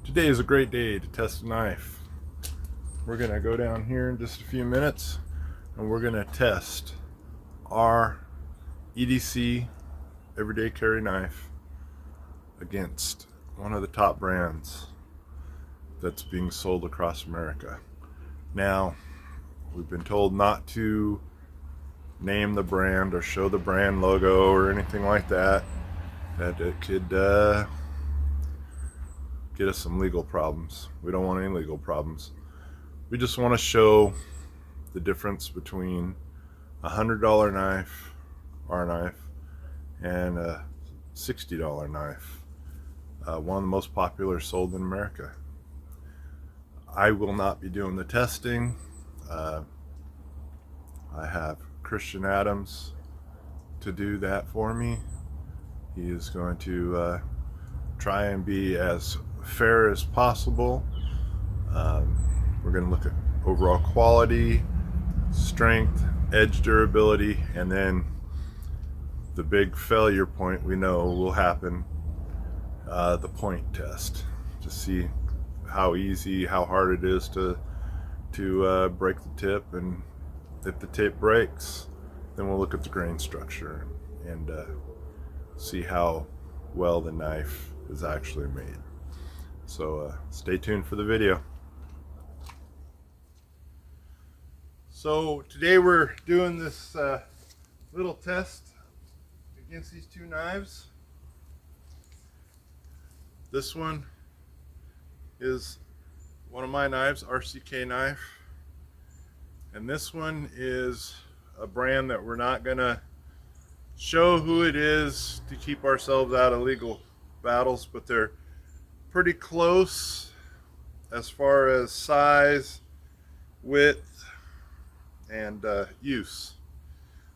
Today is a great day to test a knife. We're going to go down here in just a few minutes and we're going to test our EDC everyday carry knife against one of the top brands that's being sold across America. Now, we've been told not to name the brand or show the brand logo or anything like that, that it could get us some legal problems. We don't want any legal problems. We just want to show the difference between a $100 knife, our knife, and a $60 knife, one of the most popular sold in America. I will not be doing the testing. I have Christian Adams to do that for me. He is going to try and be as fair as possible. We're going to look at overall quality, strength, edge durability, and then the big failure point we know will happen, the point test, to see how easy, how hard it is to break the tip. And if the tip breaks, then we'll look at the grain structure and see how well the knife is actually made. So stay tuned for the video. So today we're doing this little test against these two knives. This one is one of my knives, RCK knife, and this one is a brand that we're not gonna show who it is to keep ourselves out of legal battles, but they're pretty close as far as size, width, and use.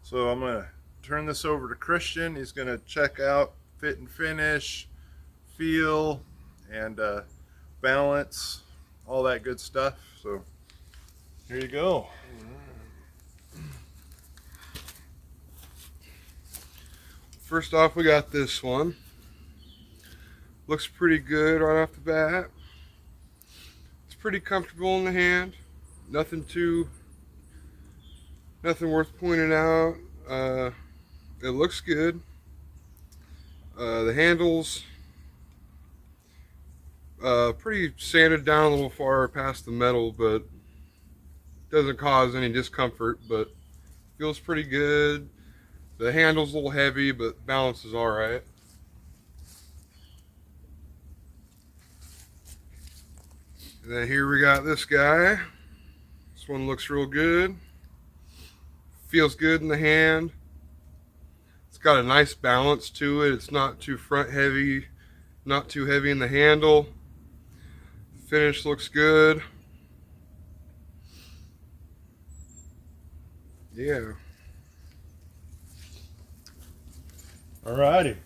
So I'm gonna turn this over to Christian. He's gonna check out fit and finish, feel, and balance, all that good stuff. So here you go. First off, we got this one. Looks pretty good right off the bat. It's pretty comfortable in the hand. Nothing worth pointing out. It looks good. The handles pretty sanded down a little far past the metal, but doesn't cause any discomfort, but feels pretty good. The handle's a little heavy, but balance is all right. And then here we got this guy. This one looks real good. Feels good in the hand. It's got a nice balance to it. It's not too front heavy, not too heavy in the handle. Finish looks good. Yeah. Alrighty.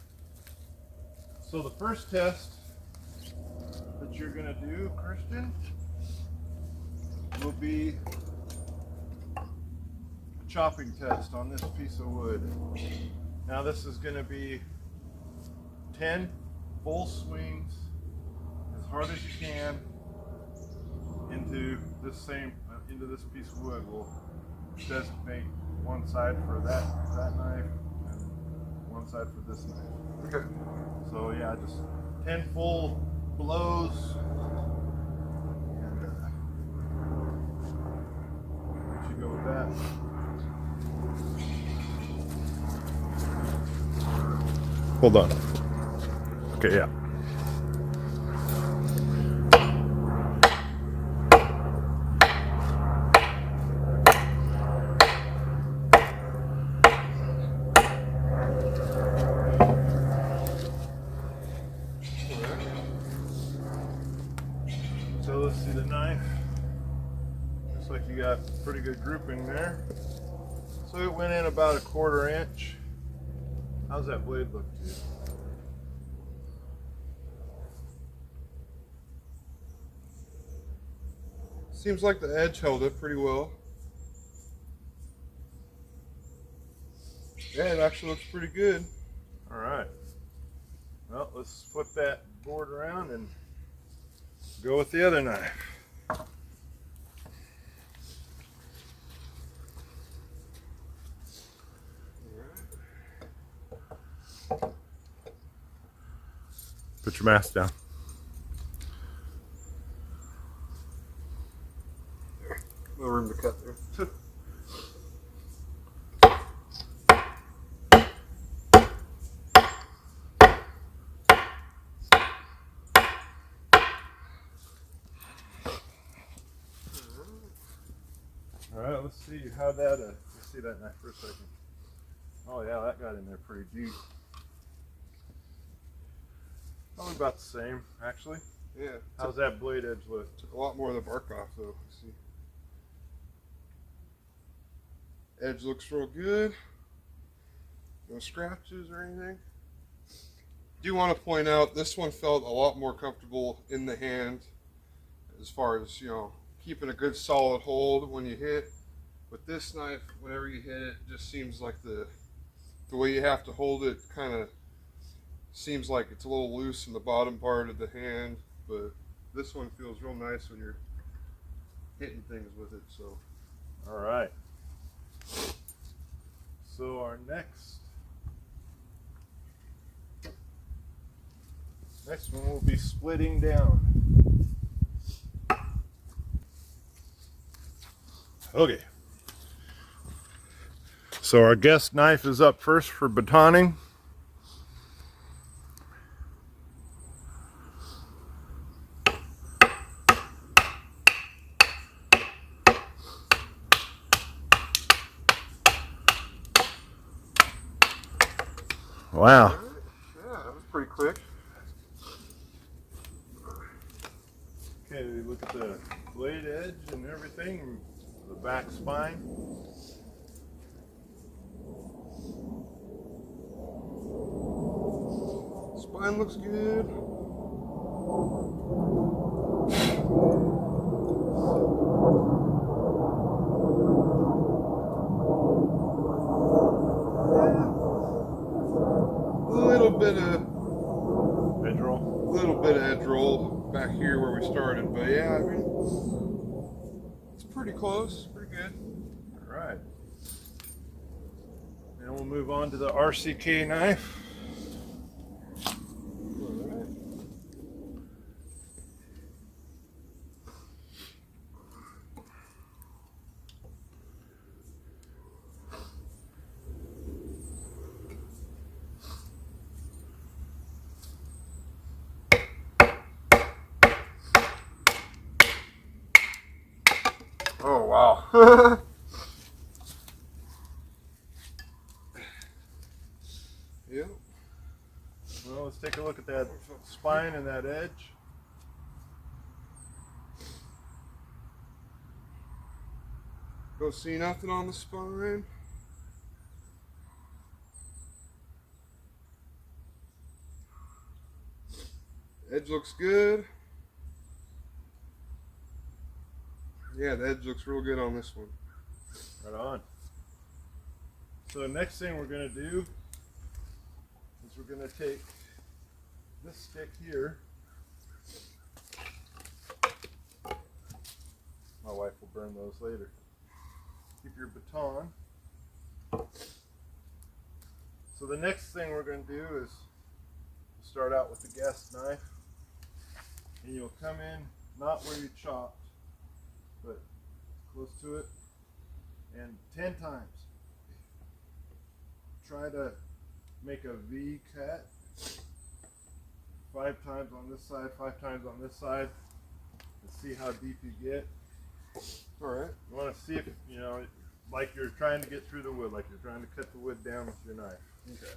So the first test that you're gonna do, Christian, will be a chopping test on this piece of wood. Now this is gonna be 10 full swings as hard as you can into this piece of wood. We'll designate one side for that knife and one side for this knife. Okay. So yeah, just 10 full blows. And let you go with that. Hold on. Okay, yeah. So let's see the knife. Looks like you got pretty good grouping there. So it went in about 1/4 inch. How's that blade look to you? Seems like the edge held up pretty well. Yeah, it actually looks pretty good. All right. Well, let's flip that board around and Go with the other knife. Put your mask down. No room to cut there. All right, let's see how that. Let's see that knife for a second. Oh yeah, that got in there pretty deep. Probably about the same, actually. Yeah. How's that blade edge look? Took a lot more of the bark off though. See. Edge looks real good. No scratches or anything. Do want to point out this one felt a lot more comfortable in the hand as far as, you know, keeping a good solid hold when you hit. With this knife, whenever you hit it, just seems like the way you have to hold it kind of seems like it's a little loose in the bottom part of the hand, but this one feels real nice when you're hitting things with it. So All right. So our next one will be splitting down. Okay. So our guest knife is up first for batoning. Wow. yeah, that was pretty quick. Okay, look at the blade edge and everything, the back spine. Spine looks good. Little bit of edge roll back here where we started, but yeah, I mean, it's pretty close, pretty good. All right. And we'll move on to the RCK knife. Oh wow. Yep. Well, let's take a look at that spine and that edge. Don't see nothing on the spine. Edge looks good. Yeah, the edge looks real good on this one. Right on. So the next thing we're going to do is we're going to take this stick here. My wife will burn those later. Keep your baton. So the next thing we're going to do is start out with the guest knife. And you'll come in not where you chopped, but close to it, and 10 times. Try to make a V cut. 5 times on this side, 5 times on this side, and see how deep you get. All right. You want to see if, you know, like you're trying to get through the wood, like you're trying to cut the wood down with your knife. Okay.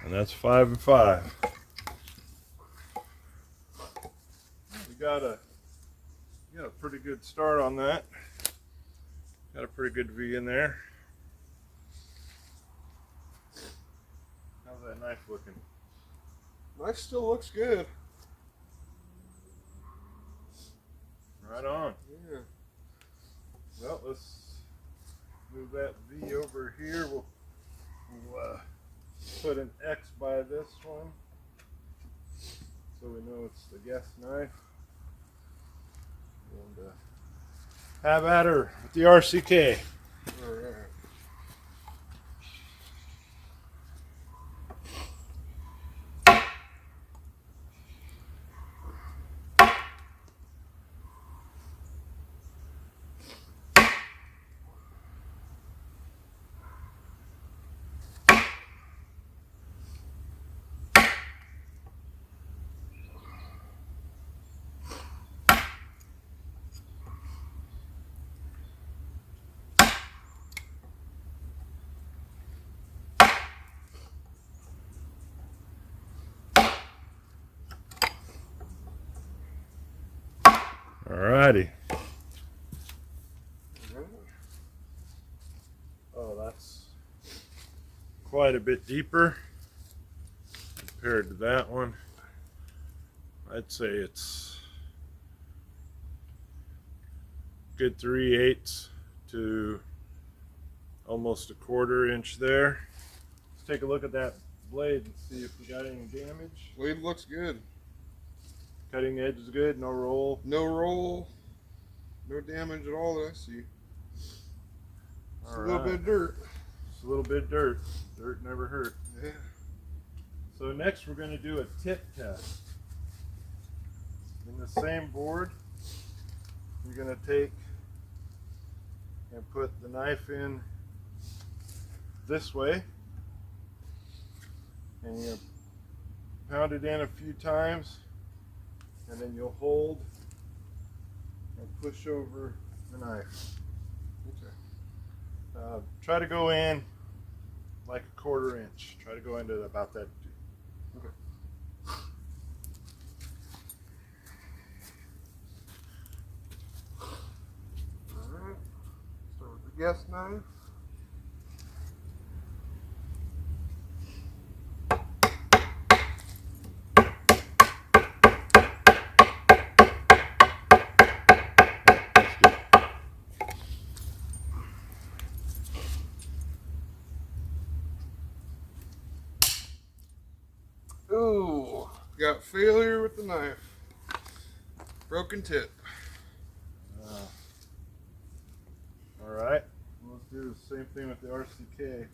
And that's 5 and 5. We got a pretty good start on that. Got a pretty good V in there. How's that knife looking? Knife still looks good. Right on. Yeah. Well, let's move that V over here. We'll put an X by this one so we know it's the guest knife. And have at her with the RCK. All right. Alrighty. Oh, that's quite a bit deeper compared to that one. I'd say it's good 3/8 to almost a 1/4 inch there. Let's take a look at that blade and see if we got any damage. Blade looks good. Cutting edge is good, no roll. No roll. No damage at all that I see. Just a little bit of dirt. Just a little bit of dirt. Dirt never hurt. Yeah. So next we're going to do a tip test. In the same board, you're going to take and put the knife in this way, and you pound it in a few times, and then you'll hold and push over the knife. Okay. Try to go in like a 1/4 inch. Try to go into about that. Okay. All right. Start with the guest knife. Ooh, got failure with the knife. Broken tip. Alright, let's do the same thing with the RCK.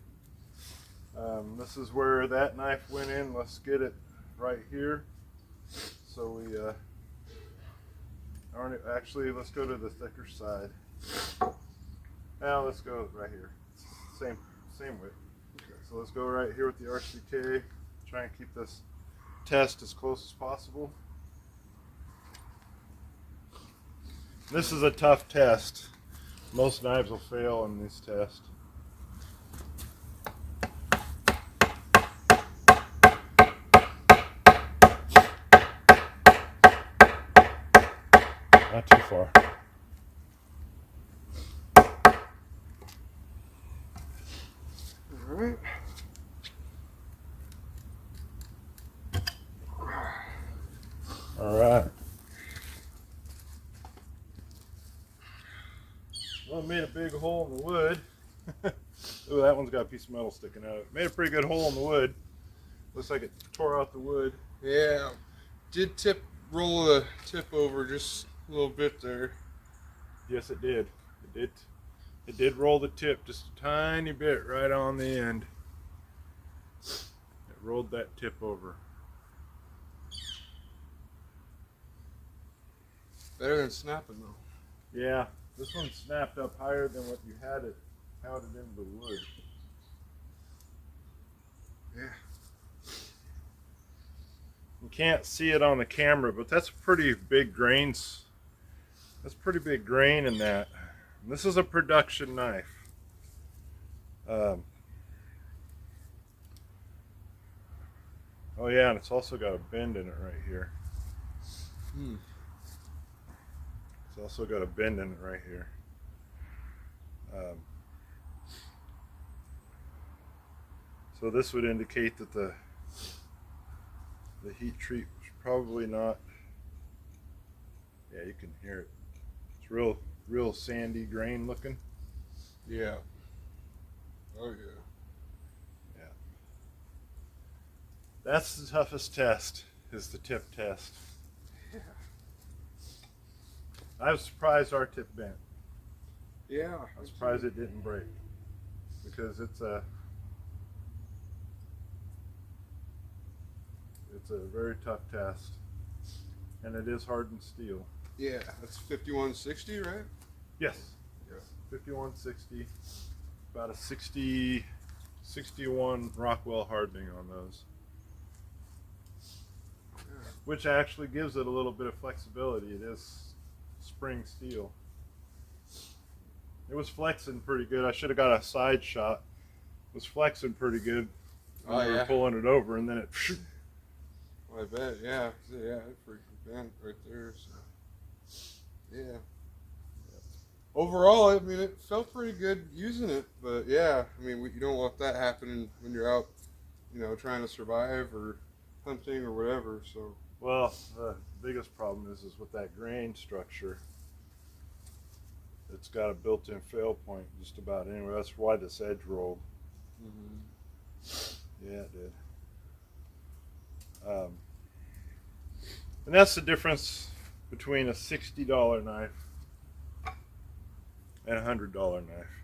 This is where that knife went in. Let's get it right here. So we actually, let's go to the thicker side. Now let's go right here. Same width. Okay. So let's go right here with the RCK. Try and keep this test as close as possible. This is a tough test. Most knives will fail in this test. Not too far. All right. All right. Well, it made a big hole in the wood. Ooh, that one's got a piece of metal sticking out. It made a pretty good hole in the wood. Looks like it tore out the wood. Yeah. Did roll the tip over just a little bit there. Yes, it did. It did roll the tip just a tiny bit right on the end. It rolled that tip over. Better than snapping though. Yeah, this one snapped up higher than what you had it pounded into the wood. Yeah. You can't see it on the camera, but that's pretty big grains. That's pretty big grain in that. And this is a production knife. Oh yeah, and it's also got a bend in it right here. Hmm. It's also got a bend in it right here. So this would indicate that the heat treat was probably not. Yeah, you can hear it. It's real sandy grain looking. Yeah. Oh yeah. Yeah. That's the toughest test, is the tip test. Yeah. I was surprised our tip bent. Yeah. I was surprised it didn't break, because it's a very tough test, and it is hardened steel. Yeah. That's 5160, right? Yes. Yeah. 5160. About a 61 Rockwell hardening on those, Yeah. which actually gives it a little bit of flexibility. It is spring steel. It was flexing pretty good. I should have got a side shot. It was flexing pretty good when we were pulling it over, and then it. Well, I bet. Yeah. Yeah. It freaking bent right there. So. Yeah. Overall, I mean, it felt pretty good using it, but yeah, I mean, you don't want that happening when you're out, trying to survive or hunting or whatever. So. Well, the biggest problem is with that grain structure. It's got a built-in fail point just about anywhere. That's why this edge rolled. Mm-hmm. Yeah, it did. And that's the difference between a $60 knife and a $100 knife.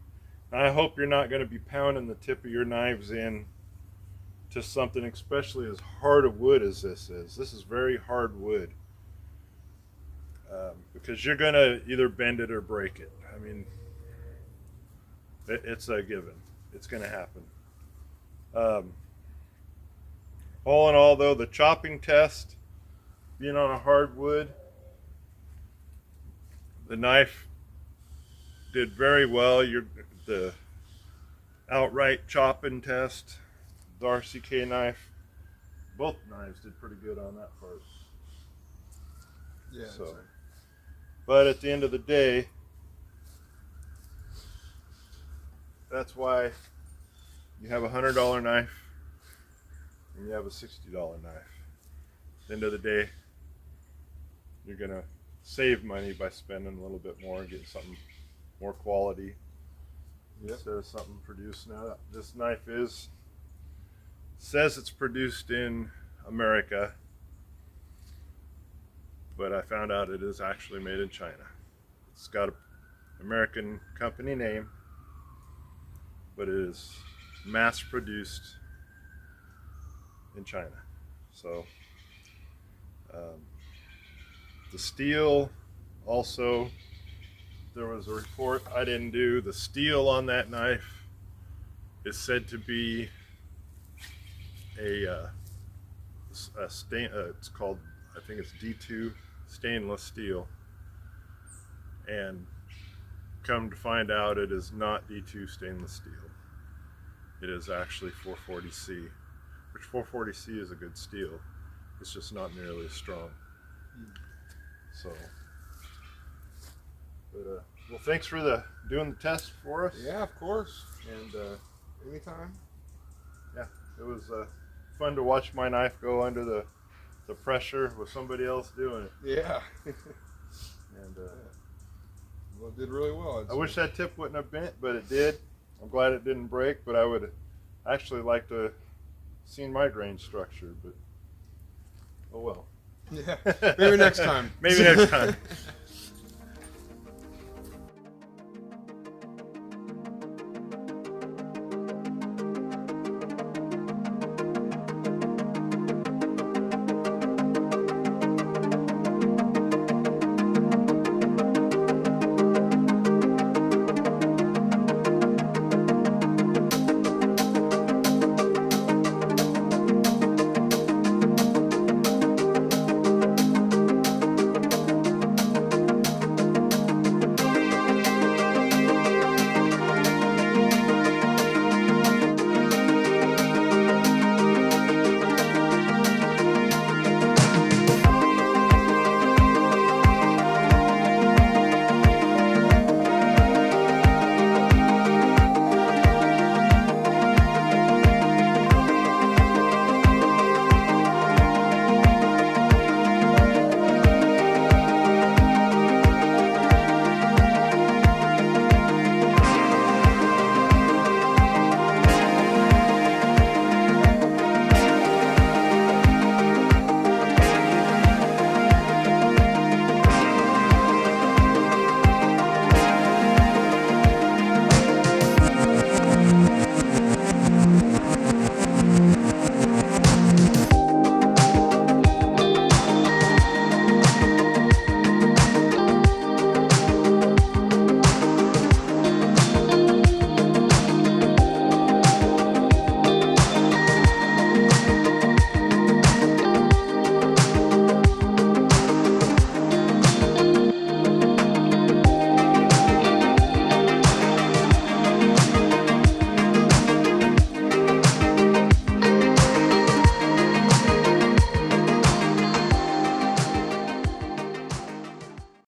And I hope you're not going to be pounding the tip of your knives in to something especially as hard a wood as this is. This is very hard wood, because you're going to either bend it or break it. I mean, it's a given. It's going to happen. All in all, though, the chopping test, being on a hardwood, the knife did very well. The outright chopping test, the RCK knife, both knives did pretty good on that part. Yeah. So, but at the end of the day, that's why you have a $100 knife and you have a $60 knife. At the end of the day, you're gonna save money by spending a little bit more and getting something more quality. Yep. Instead of something produced. Now, this knife says it's produced in America, but I found out it is actually made in China. It's got an American company name, but it is mass produced in China. So the steel also, there was a report I didn't do. The steel on that knife is said to be a stain. It's called, I think it's D2 stainless steel, and come to find out, it is not D2 stainless steel. It is actually 440C, which 440C is a good steel. It's just not nearly as strong. So, but well, thanks for doing the test for us. Yeah, of course. And anytime. Yeah, it was fun to watch my knife go under the pressure with somebody else doing it. Yeah. And well, it did really well. I wish that tip wouldn't have bent, but it did. I'm glad it didn't break, but I would actually like to have seen my grain structure, but oh well. Yeah. Maybe next time. Maybe next time.